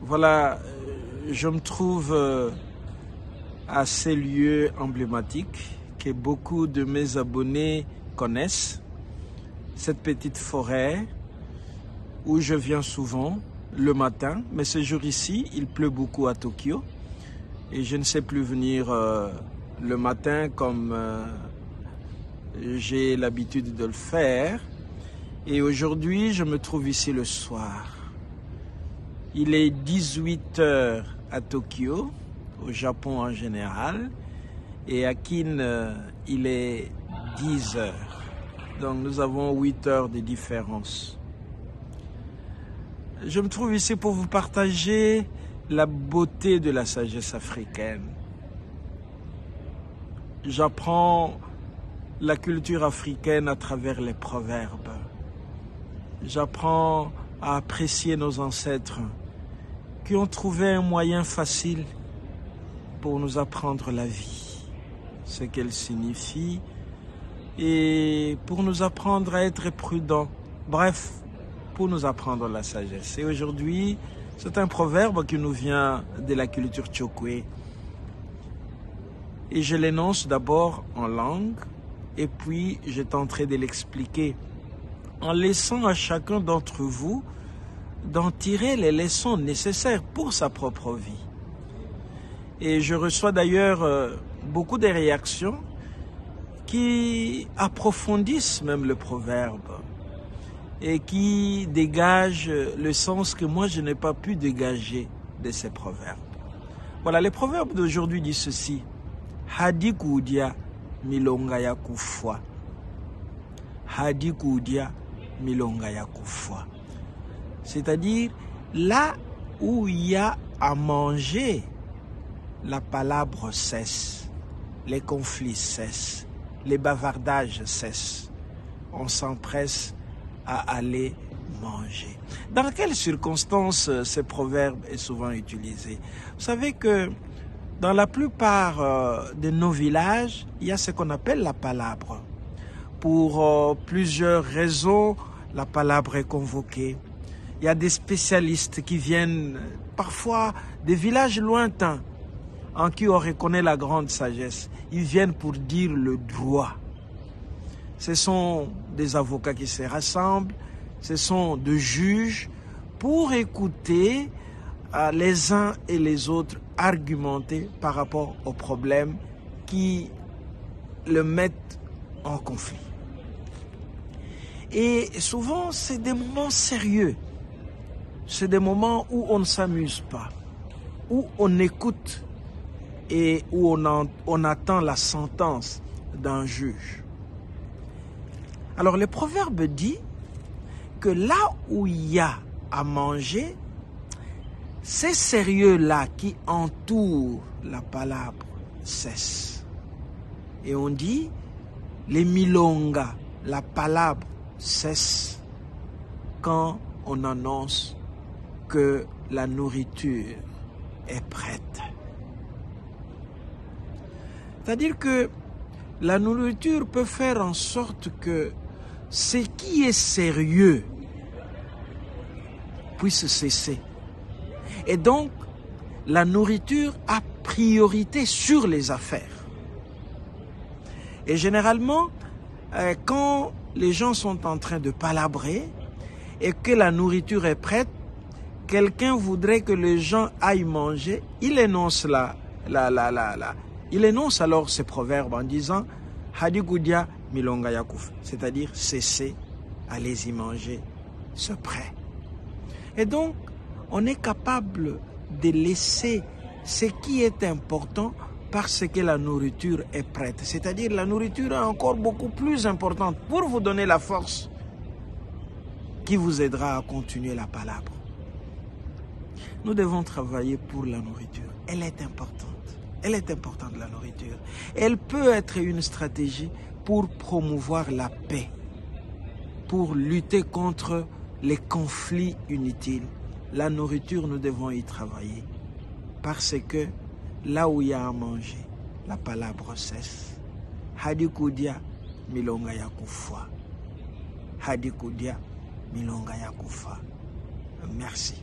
Voilà, je me trouve à ces lieux emblématiques que beaucoup de mes abonnés connaissent. Cette petite forêt où je viens souvent le matin, mais ce jour ici, il pleut beaucoup à Tokyo et je ne sais plus venir le matin comme j'ai l'habitude de le faire. Et aujourd'hui, je me trouve ici le soir. Il est 18h à Tokyo, au Japon en général, et à Kin, il est 10h. Donc nous avons 8 heures de différence. Je me trouve ici pour vous partager la beauté de la sagesse africaine. J'apprends la culture africaine à travers les proverbes. J'apprends à apprécier nos ancêtres qui ont trouvé un moyen facile pour nous apprendre la vie, ce qu'elle signifie, et pour nous apprendre à être prudents. Bref, pour nous apprendre la sagesse. Et aujourd'hui, c'est un proverbe qui nous vient de la culture Tchokwe. Et je l'énonce d'abord en langue, et puis je tenterai de l'expliquer en laissant à chacun d'entre vous d'en tirer les leçons nécessaires pour sa propre vie. Et je reçois d'ailleurs beaucoup de réactions qui approfondissent même le proverbe et qui dégagent le sens que moi je n'ai pas pu dégager de ces proverbes. Voilà, les proverbes d'aujourd'hui disent ceci. Hadi kudia milonga ya kufwa. Hadi kudia milonga ya kufwa. C'est-à-dire, là où il y a à manger, la palabre cesse, les conflits cessent, les bavardages cessent. On s'empresse à aller manger. Dans quelles circonstances ce proverbe est souvent utilisé? Vous savez que dans la plupart de nos villages, il y a ce qu'on appelle la palabre. Pour plusieurs raisons, la palabre est convoquée. Il y a des spécialistes qui viennent parfois des villages lointains en qui on reconnaît la grande sagesse. Ils viennent pour dire le droit. Ce sont des avocats qui se rassemblent, ce sont des juges pour écouter les uns et les autres argumenter par rapport aux problèmes qui le mettent en conflit. Et souvent, c'est des moments sérieux. C'est des moments où on ne s'amuse pas, où on écoute et où on attend la sentence d'un juge. Alors le proverbe dit que là où il y a à manger, ces sérieux-là qui entourent la palabre cessent. Et on dit, les milonga, la palabre cesse quand on annonce que la nourriture est prête. C'est-à-dire que la nourriture peut faire en sorte que ce qui est sérieux puisse cesser. Et donc, la nourriture a priorité sur les affaires. Et généralement, quand les gens sont en train de palabrer et que la nourriture est prête, quelqu'un voudrait que les gens aillent manger, il énonce il énonce alors ce proverbe en disant Hadi kudia milonga yakuf, c'est-à-dire cessez, allez-y manger, c'est prêt. Et donc, on est capable de laisser ce qui est important parce que la nourriture est prête. C'est-à-dire la nourriture est encore beaucoup plus importante pour vous donner la force qui vous aidera à continuer la palabre. Nous devons travailler pour la nourriture. Elle est importante. Elle est importante, la nourriture. Elle peut être une stratégie pour promouvoir la paix, pour lutter contre les conflits inutiles. La nourriture, nous devons y travailler parce que là où il y a à manger, la palabre cesse. Hadi kudia milonga ya kufa. Hadi kudia milonga ya kufa. Merci.